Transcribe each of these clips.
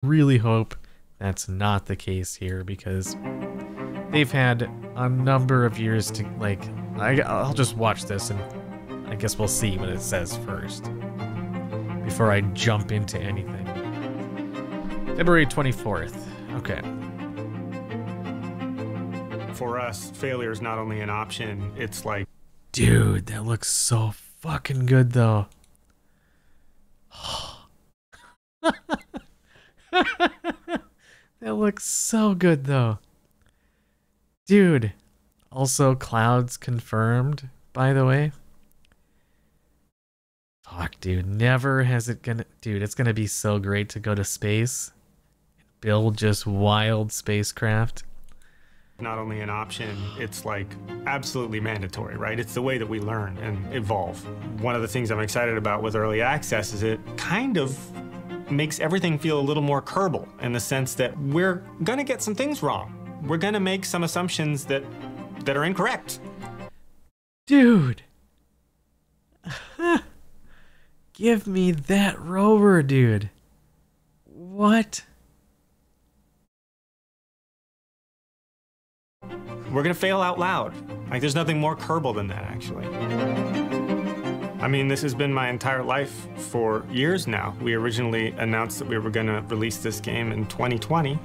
really hope that's not the case here, because they've had a number of years to, like, I'll just watch this and I guess we'll see what it says first before I jump into anything. February 24th. Okay. For us, failure is not only an option, it's like... Dude, that looks so fucking good, though. That looks so good, though. Dude. Also, clouds confirmed, by the way. Fuck, dude. Never has it gonna... Dude, it's gonna be so great to go to space. Build just wild spacecraft. Not only an option, it's like absolutely mandatory, right? It's the way that we learn and evolve. One of the things I'm excited about with early access is it kind of makes everything feel a little more Kerbal, in the sense that we're gonna get some things wrong. We're gonna make some assumptions that are incorrect. Dude. Give me that rover, dude. What? We're gonna fail out loud. Like, there's nothing more Kerbal than that, actually. I mean, this has been my entire life for years now. We originally announced that we were gonna release this game in 2020.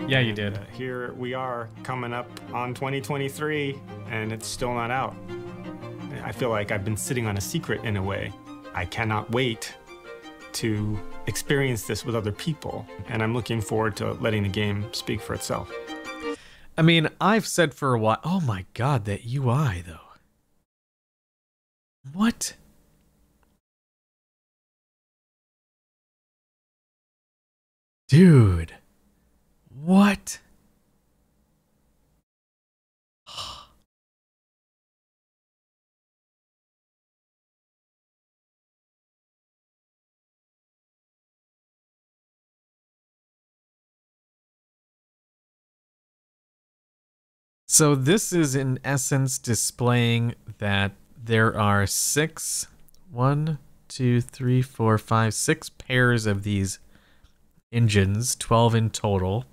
Yeah, you did. Here we are, coming up on 2023, and it's still not out. I feel like I've been sitting on a secret in a way. I cannot wait to experience this with other people, and I'm looking forward to letting the game speak for itself. I mean, I've said for a while... Oh my god, that UI, though. What? Dude. What? So this is in essence displaying that there are 6 pairs of these engines, 12 in total,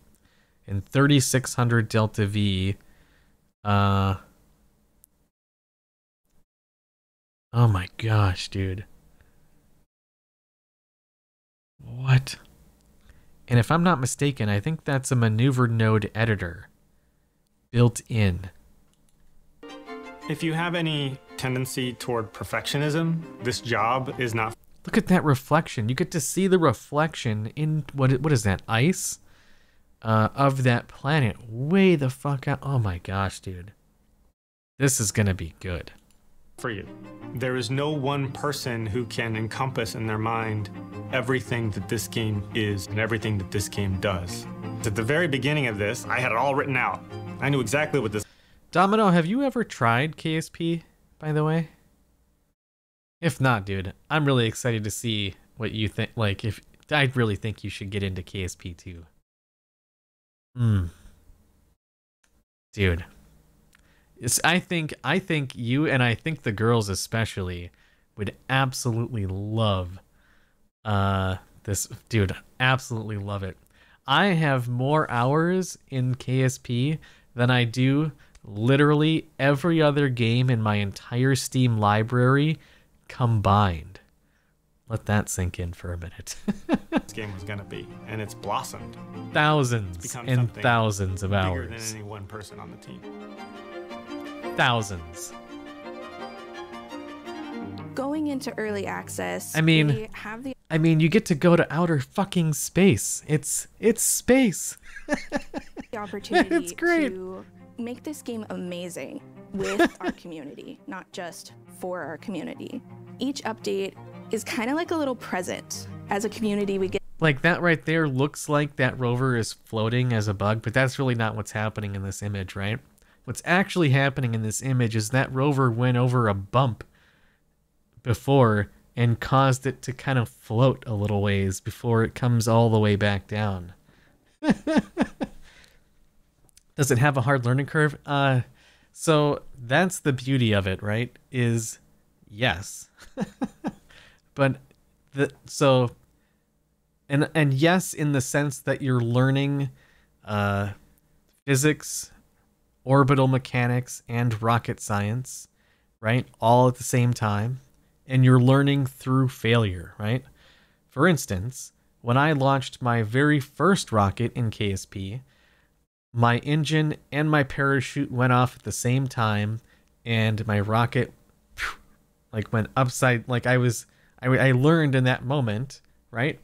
and 3600 delta V. Oh my gosh, dude. What? And if I'm not mistaken, I think that's a maneuver node editor built in. If you have any tendency toward perfectionism, this job is not... Look at that reflection. You get to see the reflection in, what is that, ice? Of that planet. Way the fuck out. Oh my gosh, dude. This is gonna be good. For you. There is no one person who can encompass in their mind everything that this game is and everything that this game does. At the very beginning of this, I had it all written out. I knew exactly what this... Domino, have you ever tried KSP, by the way? If not, dude, I'm really excited to see what you think. Like, if I really think you should get into KSP2. Dude. I think you, and I think the girls especially, would absolutely love this. Dude, absolutely love it. I have more hours in KSP than I do literally every other game in my entire Steam library combined. Let that sink in for a minute. This game was gonna be, and it's blossomed. Thousands and thousands of hours. Bigger than any one person on the team. Thousands. Going into early access, I mean, you get to go to outer fucking space. It's space. the opportunity It's great. to make this game amazing with our community, not just for our community. Each update is kind of like a little present. As a community, we get... Like, that right there looks like that rover is floating as a bug, but that's really not what's happening in this image, right? What's actually happening in this image is that rover went over a bump before and caused it to kind of float a little ways before it comes all the way back down. Does it have a hard learning curve? So that's the beauty of it, right? Is yes. But so And yes, in the sense that you're learning physics, orbital mechanics, and rocket science, right? All at the same time. And you're learning through failure, right? For instance, when I launched my very first rocket in KSP, my engine and my parachute went off at the same time, and my rocket like went upside. Like I learned in that moment, right?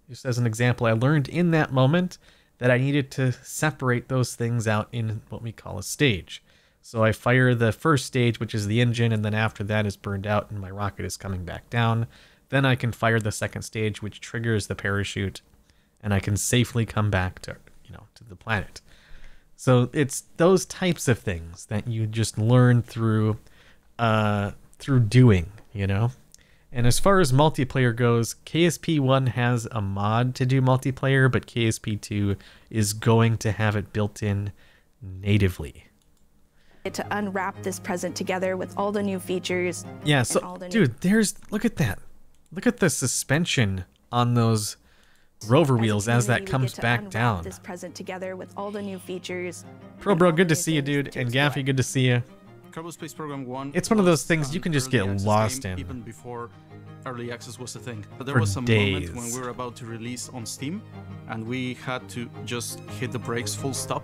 Just as an example, I learned in that moment that I needed to separate those things out in what we call a stage. So I fire the first stage, which is the engine, and then after that is burned out and my rocket is coming back down. Then I can fire the second stage, which triggers the parachute, and I can safely come back to, to the planet. So it's those types of things that you just learn through doing, And as far as multiplayer goes, KSP1 has a mod to do multiplayer, but KSP2 is going to have it built in natively. To unwrap this present together with all the new features. Yeah, so dude, look at that. Look at the suspension on those rover wheels as that comes back down. This present together with all the new features. Bro, good to see you, dude. And Gaffy, good to see you. Kerbal Space Program 1. It's one of those things you can just get lost in. Even before early access was a thing. But there was some moment when we were about to release on Steam, and we had to just hit the brakes full stop,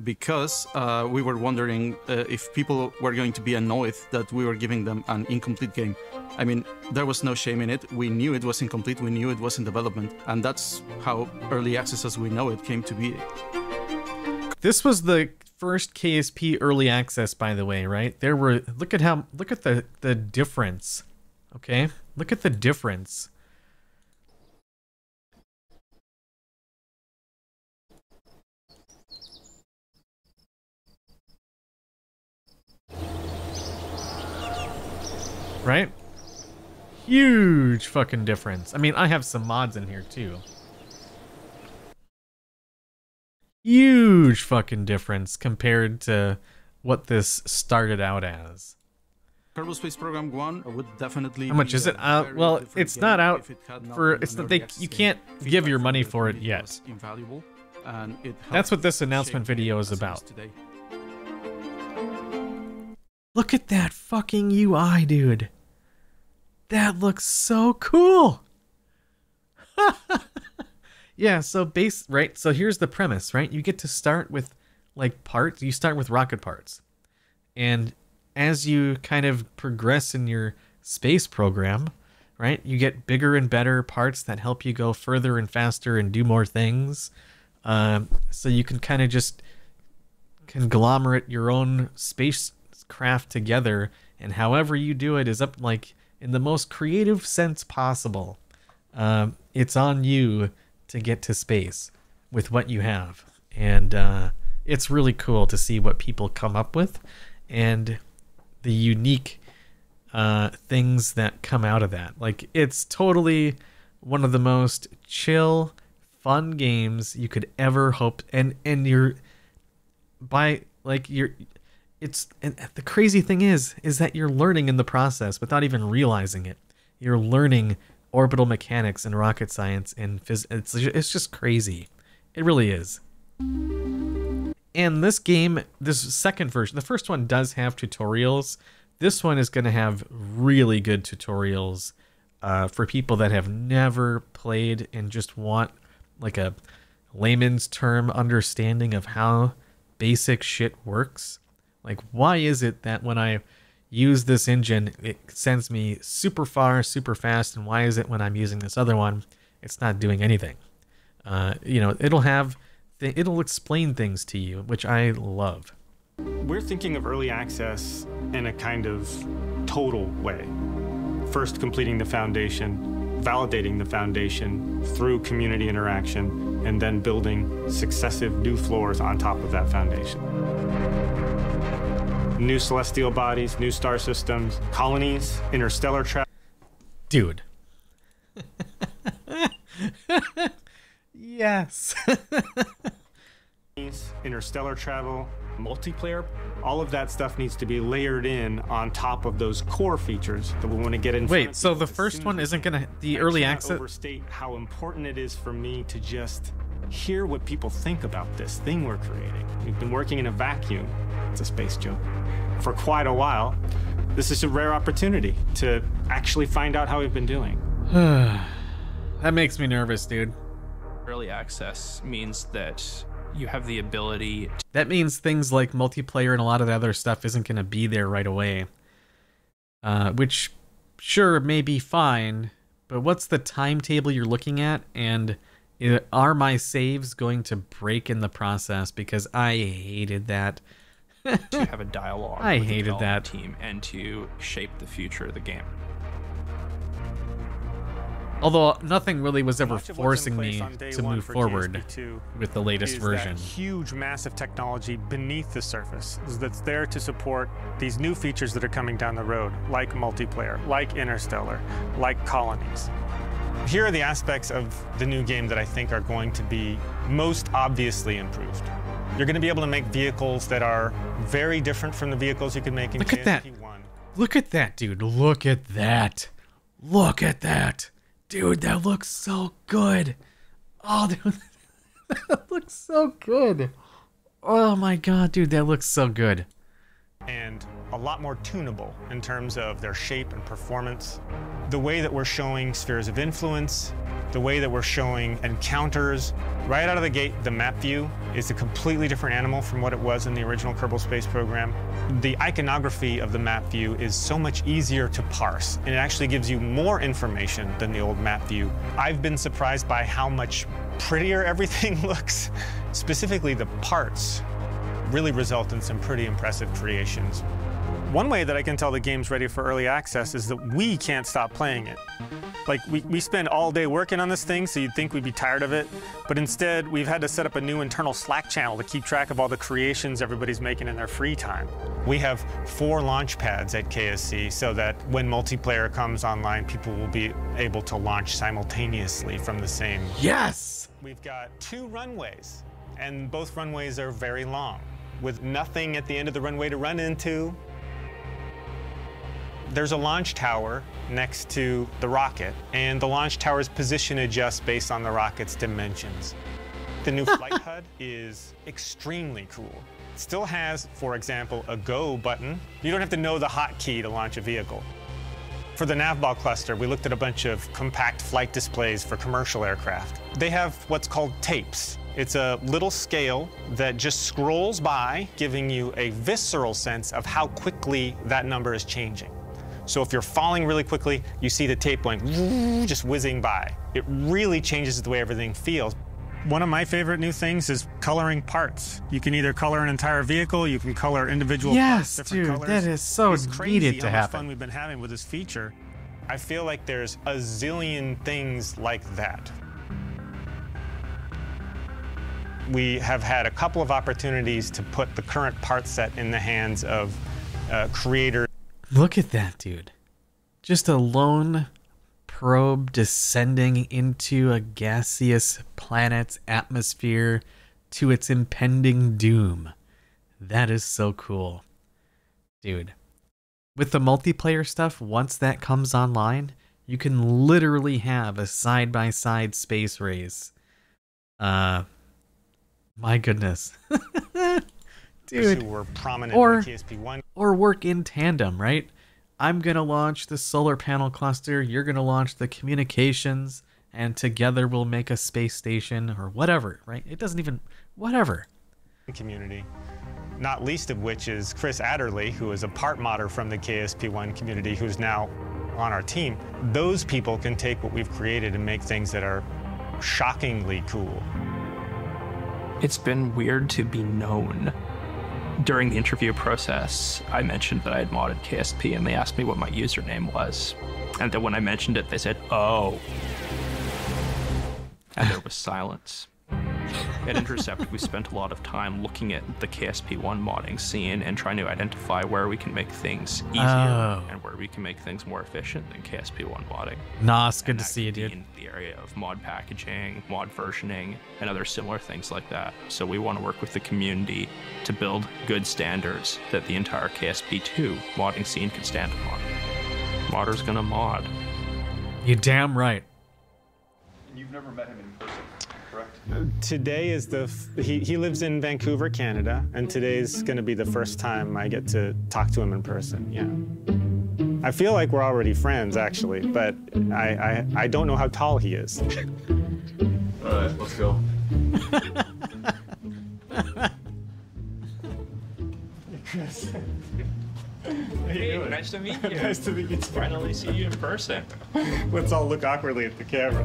because we were wondering if people were going to be annoyed that we were giving them an incomplete game. I mean, there was no shame in it. We knew it was incomplete. We knew it was in development. And that's how early access as we know it came to be. This was the first KSP early access, by the way, right? Look at the difference. Okay? Look at the difference. Right? Huge fucking difference. I mean, I have some mods in here too. Huge fucking difference compared to what this started out as. Kerbal Space Program 1 would definitely. How much is it? Well, it's not out for. It's not. You can't give your money for it yet. Invaluable, and it That's what this announcement video is about. Look at that fucking UI, dude. That looks so cool. Yeah, so right? So here's the premise, right? You get to start with like parts. You start with rocket parts. And as you kind of progress in your space program, right? You get bigger and better parts that help you go further and faster and do more things. So you can kind of just conglomerate your own spacecraft together, and however you do it is up like in the most creative sense possible. It's on you to get to space with what you have, and it's really cool to see what people come up with and the unique things that come out of that. Like, it's totally one of the most chill, fun games you could ever hope. And the crazy thing is that you're learning in the process without even realizing it. You're learning orbital mechanics and rocket science and physics. It's just crazy. It really is. And this game, this second version, the first one does have tutorials. This one is going to have really good tutorials for people that have never played and just want like a layman's term understanding of how basic shit works. Like, why is it that when I use this engine, it sends me super far, super fast, and why is it when I'm using this other one, it's not doing anything? It'll explain things to you, which I love. We're thinking of early access in a kind of total way. First, completing the foundation, validating the foundation through community interaction, and then building successive new floors on top of that foundation. New celestial bodies, new star systems, colonies, interstellar travel. Dude. Yes. colonies, interstellar travel, multiplayer. All of that stuff needs to be layered in on top of those core features that we want to get in. Wait, so the first one isn't gonna, the early access? Overstate how important it is for me to just hear what people think about this thing we're creating. We've been working in a vacuum, it's a space joke, for quite a while. This is a rare opportunity to actually find out how we've been doing. That makes me nervous, dude. Early access means that you have the ability. That means things like multiplayer and a lot of the other stuff isn't going to be there right away. Which, sure, may be fine, but what's the timetable you're looking at? And are my saves going to break in the process? Because I hated that. To have a dialogue I with the hated development that team and to shape the future of the game. Although nothing really was ever Much of what's forcing in place me on day to one move for forward KSP2 with the latest is version. that huge, massive technology beneath the surface that's there to support these new features that are coming down the road, like multiplayer, like interstellar, like colonies. Here are the aspects of the new game that I think are going to be most obviously improved. You're going to be able to make vehicles that are very different from the vehicles you could make in Look at that. KSP1. Look at that, dude. Look at that. Look at that. Dude, that looks so good. Oh, dude. That looks so good. Oh my god, dude, that looks so good. And a lot more tunable in terms of their shape and performance. The way that we're showing spheres of influence, the way that we're showing encounters. Right out of the gate, the map view is a completely different animal from what it was in the original Kerbal Space Program. The iconography of the map view is so much easier to parse, and it actually gives you more information than the old map view. I've been surprised by how much prettier everything looks. Specifically, the parts really result in some pretty impressive creations. One way that I can tell the game's ready for early access is that we can't stop playing it. Like, we spend all day working on this thing, so you'd think we'd be tired of it, but instead we've had to set up a new internal Slack channel to keep track of all the creations everybody's making in their free time. We have 4 launch pads at KSC so that when multiplayer comes online, people will be able to launch simultaneously from the same. Yes! We've got 2 runways, and both runways are very long, with nothing at the end of the runway to run into. There's a launch tower next to the rocket, and the launch tower's position adjusts based on the rocket's dimensions. The new flight HUD is extremely cool. It still has, for example, a go button. You don't have to know the hotkey to launch a vehicle. For the navball cluster, we looked at a bunch of compact flight displays for commercial aircraft. They have what's called tapes. It's a little scale that just scrolls by, giving you a visceral sense of how quickly that number is changing. So if you're falling really quickly, you see the tape going just whizzing by. It really changes the way everything feels. One of my favorite new things is coloring parts. You can either color an entire vehicle, you can color individual parts, different dude, colors. That is so needed to how much happen. fun we've been having with this feature. I feel like there's a zillion things like that. We have had a couple of opportunities to put the current part set in the hands of creators. Look at that, dude. Just a lone probe descending into a gaseous planet's atmosphere to its impending doom. That is so cool. Dude, with the multiplayer stuff, once that comes online, you can literally have a side-by-side space race. My goodness. Dude. Who were prominent in the KSP1. Or work in tandem, right? I'm going to launch the solar panel cluster, you're going to launch the communications, and together we'll make a space station or whatever, right? It doesn't even, whatever. Community, not least of which is Chris Adderley, who is a part modder from the KSP1 community, who's now on our team. Those people can take what we've created and make things that are shockingly cool. It's been weird to be known. During the interview process, I mentioned that I had modded KSP, and they asked me what my username was. And then when I mentioned it, they said, "Oh." And there was silence. At Intercept, we spent a lot of time looking at the KSP1 modding scene and trying to identify where we can make things easier and where we can make things more efficient than KSP1 modding. Nah, it's good to see you, dude. In the area of mod packaging, mod versioning, and other similar things like that. So we want to work with the community to build good standards that the entire KSP2 modding scene can stand upon. Modder's gonna mod. You damn right. You've never met him in person, correct? Today is he lives in Vancouver, Canada, and today's going to be the first time I get to talk to him in person. Yeah. I feel like we're already friends, actually, but I don't know how tall he is. All right, let's go. Hey, nice to meet you. Nice to meet you. Finally see you in person. Let's all look awkwardly at the camera.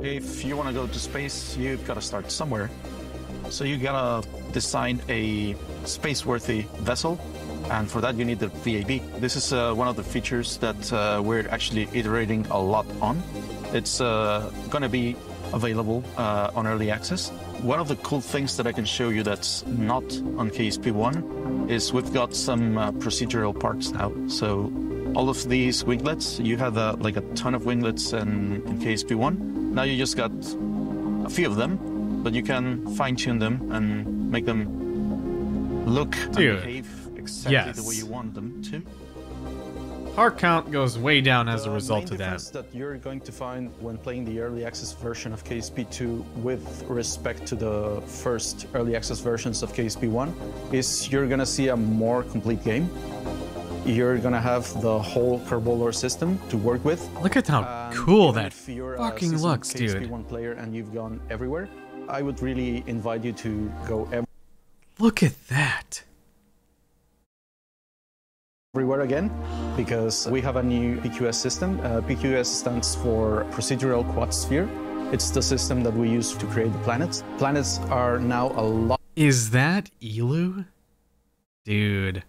If you want to go to space, you've got to start somewhere. So you gotta design a space-worthy vessel, and for that you need the VAB. This is one of the features that we're actually iterating a lot on. It's gonna be available on early access. One of the cool things that I can show you that's not on KSP1 is we've got some procedural parts now. So all of these winglets, you had like a ton of winglets in KSP1. Now you just got a few of them, but you can fine-tune them and make them look and behave exactly the way you want them to. Heart count goes way down as a result of that. The main difference that you're going to find when playing the early access version of KSP2 with respect to the first early access versions of KSP1 is you're gonna see a more complete game. You're gonna have the whole Kerbolor system to work with. Look at how cool that fucking looks, dude. KSP1 player and you've gone everywhere. I would really invite you to go Look at that. everywhere again, because we have a new PQS system. PQS stands for Procedural Quad Sphere. It's the system that we use to create the planets. Planets are now a lot. Is that Elu? Dude.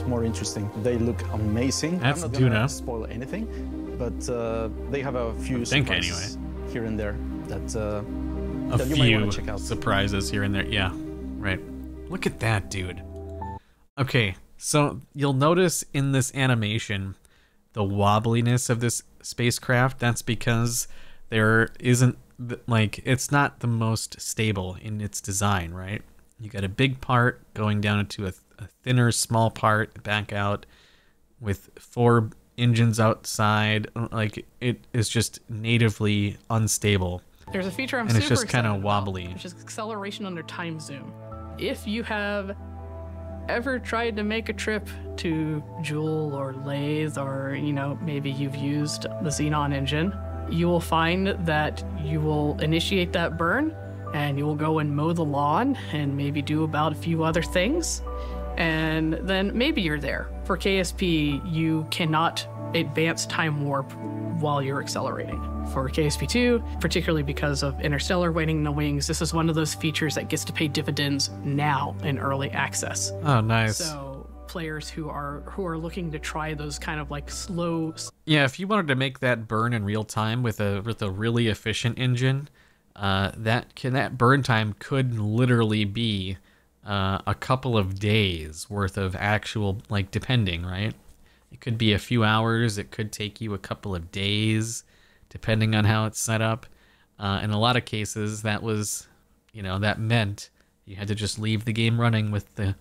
More interesting. They look amazing. That's I'm not gonna spoil anything, but they have a few surprises here and there that you might want to check out. Surprises here and there. Yeah, right. Look at that, dude. Okay, so you'll notice in this animation the wobbliness of this spacecraft. That's because there isn't, like, it's not the most stable in its design, right? You got a big part going down into a thinner, small part back out with 4 engines outside. Like, it is just natively unstable. There's a feature I'm and it's super just kind of excited wobbly, about, which is acceleration under time zoom. If you have ever tried to make a trip to Joule or Lathe, or maybe you've used the Xenon engine, you will find that you will initiate that burn and you will go and mow the lawn and maybe do about a few other things, and then maybe you're there. For KSP, you cannot advance time warp while you're accelerating. For KSP2, particularly because of Interstellar Waiting in the Wings, this is one of those features that gets to pay dividends now in early access. Oh, nice. So players who are looking to try those kind of like slow. Yeah, if you wanted to make that burn in real time with a really efficient engine, that burn time could literally be a couple of days worth of actual, like, depending, right? It could be a few hours. It could take you a couple of days, depending on how it's set up. In a lot of cases, that was, that meant you had to just leave the game running with the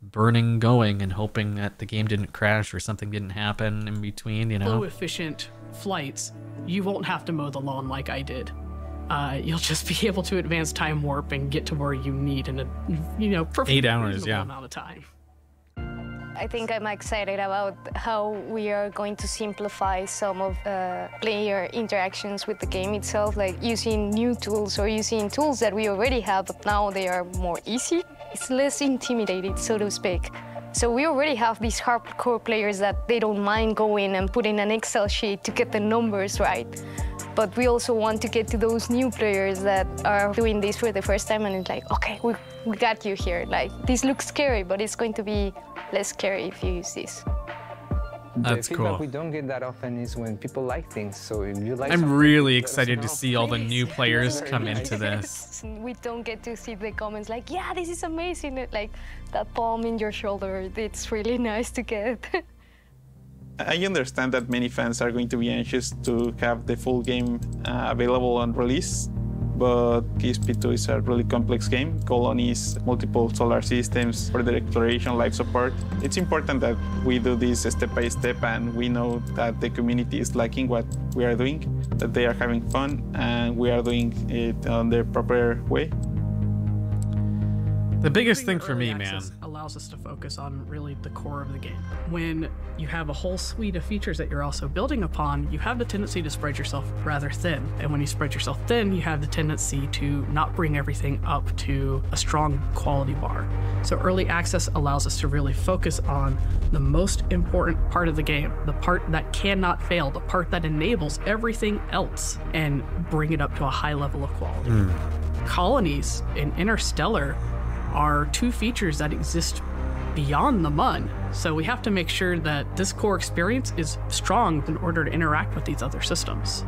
burning going and hoping that the game didn't crash or something didn't happen in between, Low efficient flights, you won't have to mow the lawn like I did. You'll just be able to advance time warp and get to where you need in a perfect 8 hours, yeah, amount of time. I think I'm excited about how we are going to simplify some of player interactions with the game itself, like using new tools or using tools that we already have, but now they are more easy. It's less intimidating, so to speak. So we already have these hardcore players that they don't mind going and putting an Excel sheet to get the numbers right. But we also want to get to those new players that are doing this for the first time, and it's like, okay, we got you here. Like, this looks scary, but it's going to be less scary if you use this. That's feedback cool. we don't get that often is when people like things. So if you like I'm something, really let us excited to know. see all the new players come into this. We don't get to see the comments like, yeah, this is amazing. Like that palm in your shoulder, it's really nice to get. I understand that many fans are going to be anxious to have the full game available on release, but KSP2 is a really complex game. Colonies, multiple solar systems, further exploration, life support. It's important that we do this step by step, and we know that the community is liking what we are doing, that they are having fun, and we are doing it on the proper way. The biggest thing for me, man, allows us to focus on really the core of the game. When you have a whole suite of features that you're also building upon, you have the tendency to spread yourself rather thin. And when you spread yourself thin, you have the tendency to not bring everything up to a strong quality bar. So early access allows us to really focus on the most important part of the game, the part that cannot fail, the part that enables everything else, and bring it up to a high level of quality. Colonies in Interstellar are two features that exist beyond the MUN. So we have to make sure that this core experience is strong in order to interact with these other systems.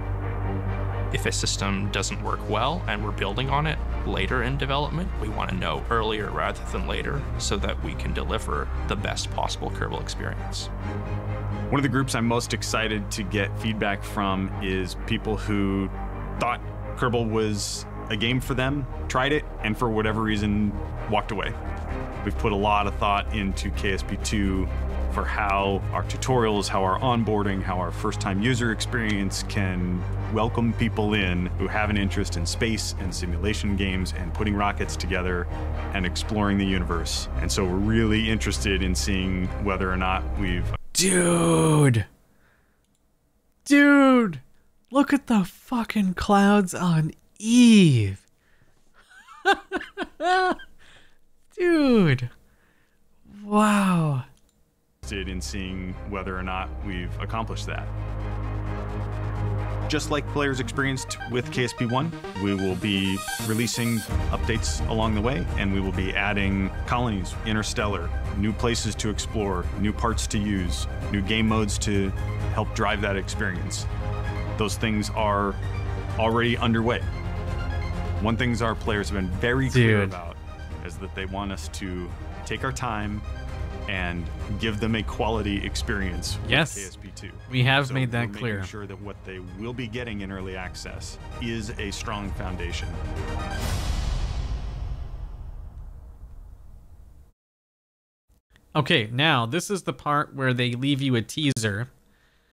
If a system doesn't work well and we're building on it later in development, we want to know earlier rather than later so that we can deliver the best possible Kerbal experience. One of the groups I'm most excited to get feedback from is people who thought Kerbal was a game for them, tried it, and for whatever reason walked away. We've put a lot of thought into KSP2 for how our tutorials, how our onboarding, how our first-time user experience can welcome people in who have an interest in space and simulation games and putting rockets together and exploring the universe. And so we're really interested in seeing whether or not we've... Dude, look at the fucking clouds on Eve. Dude, wow. In seeing whether or not we've accomplished that. Just like players experienced with KSP1, we will be releasing updates along the way, and we will be adding colonies, interstellar, new places to explore, new parts to use, new game modes to help drive that experience. Those things are already underway. One thing our players have been very clear about is that they want us to take our time and give them a quality experience with KSP2. We have made that clear. Making sure that what they will be getting in early access is a strong foundation. Okay, now this is the part where they leave you a teaser